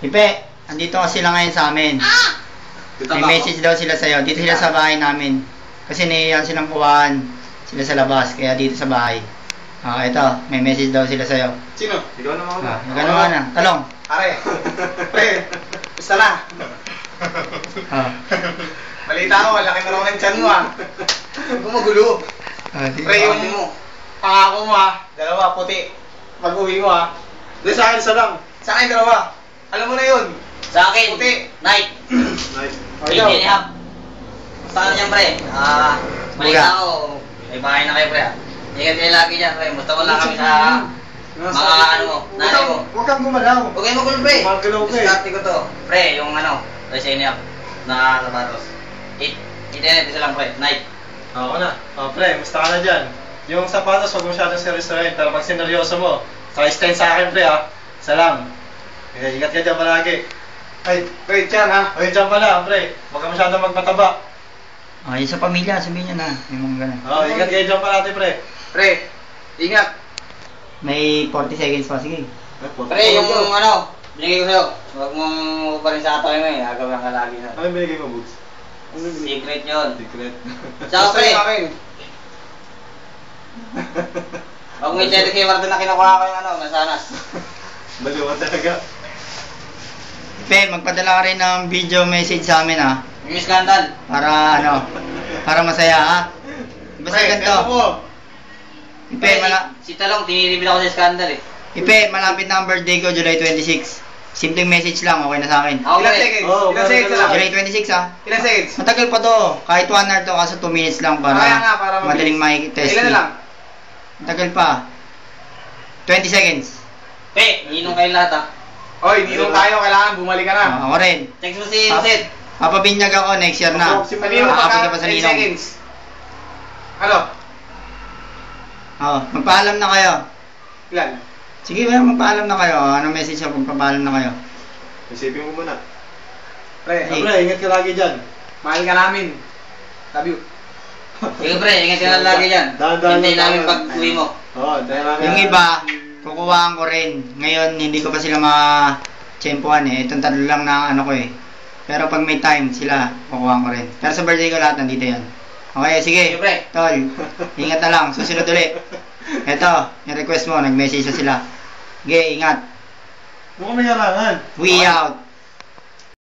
Ipe, andito kasi sila ngayon sa amin. May message daw sila sa'yo. Dito sila sa bahay namin. Kasi naiiyan silang kuhaan sila sa labas. Kaya dito sa bahay. Ito, may message daw sila sa'yo. Sino? Ikaw naman ako. Ikaw naman na. Talong. Pare. Pre. Basta na. Balita ko, laki na raw ng tiyan mo Huwag mo magulo. Pre, yung pangako mo dalawa, puti. Pag uwi mo Hindi, sa akin isa lang. Sa akin dalawa. Alam mo na yun. Sa akin, puti. night. Night. Hindi niya. Basta ka niyan, pre. Balita ko, may bahay na kayo, pre. Ingat kayo lagi dyan, pre. Basta wala kami sa mga ano mo, nanay mo. Huwag kang gumalaw. Huwag kayo magulo, pre. Magalaw ka Diskarte ko to. Pre, yung ay sa inyo na sapatos. 8 isa lang, pre. Night. Ako na. Pre, musta ka na dyan? Yung sapatos, huwag masyadong seryosohin. Pero pag sineryoso mo, saka stand sa akin, pre, Salam. Ingat ka dyan palagi. Ay, pre, dyan Ay, dyan pala, pre. Huwag ka masyadong magmataba. Yung sa pamilya, sabihin nyo na. May mga ganun. Ingat kayo dyan palagi, pre. Pre, ingat. May 40 seconds pa, sige. Pre, yung binigay ko sa'yo. Huwag mong pa rin sa atay mo Agawin ka lagi na. Ano binigay mo, Boots? Secret yun. Secret. Tsaka, pre. Huwag may tele kay Warden na kinukuha ko yung masanas. Baliwan talaga. Pe, magpadala ka rin ng video message sa amin Yung scandal. Para masaya Basta ganito. Ipe, Si Talong, tiniribin ako sa scandal Ipe, malapit na ang birthday ko, July 26. Simpleng message lang, okay na sa akin. Ilang seconds? Ilang seconds lang? July 26 Ilang seconds? Matagal pa to. Kahit 1 hour to, kaso 2 minutes lang para madaling makikitest. Ilan na lang? Matagal pa. 20 seconds. Ninong kayo lahat Oy, ninong tayo, kailangan bumalik ka na. Ako rin. Text mo si Sid. Papabinyag ako next year na. Sabihin mo Makakapit ka pa sa 10 ninong. seconds. Ano? Magpaalam na kayo. Ilan? Sige, magpaalam na kayo. Anong message ako? Magpaalam na kayo. Isipin mo muna. Pre, Pre, ingat ka lagi dyan. mahal ka namin. Love you. Sige, pre, ingat ka na lagi dyan. Hintayin namin pag-uwi mo. Dahil namin. Yung iba, kukuhaan ko rin. Ngayon, hindi ko pa sila ma-tsempuhan Itong tatlo lang na ko Pero pag may time sila, kukuhaan ko rin. Pero sa birthday ko lahat, nandito yan. Okay, sige. Tol, ingat na lang. Susunod ulit. Eto, yung request mo, nag-message na sila. Okay, ingat. Mukhang may harangan. We out.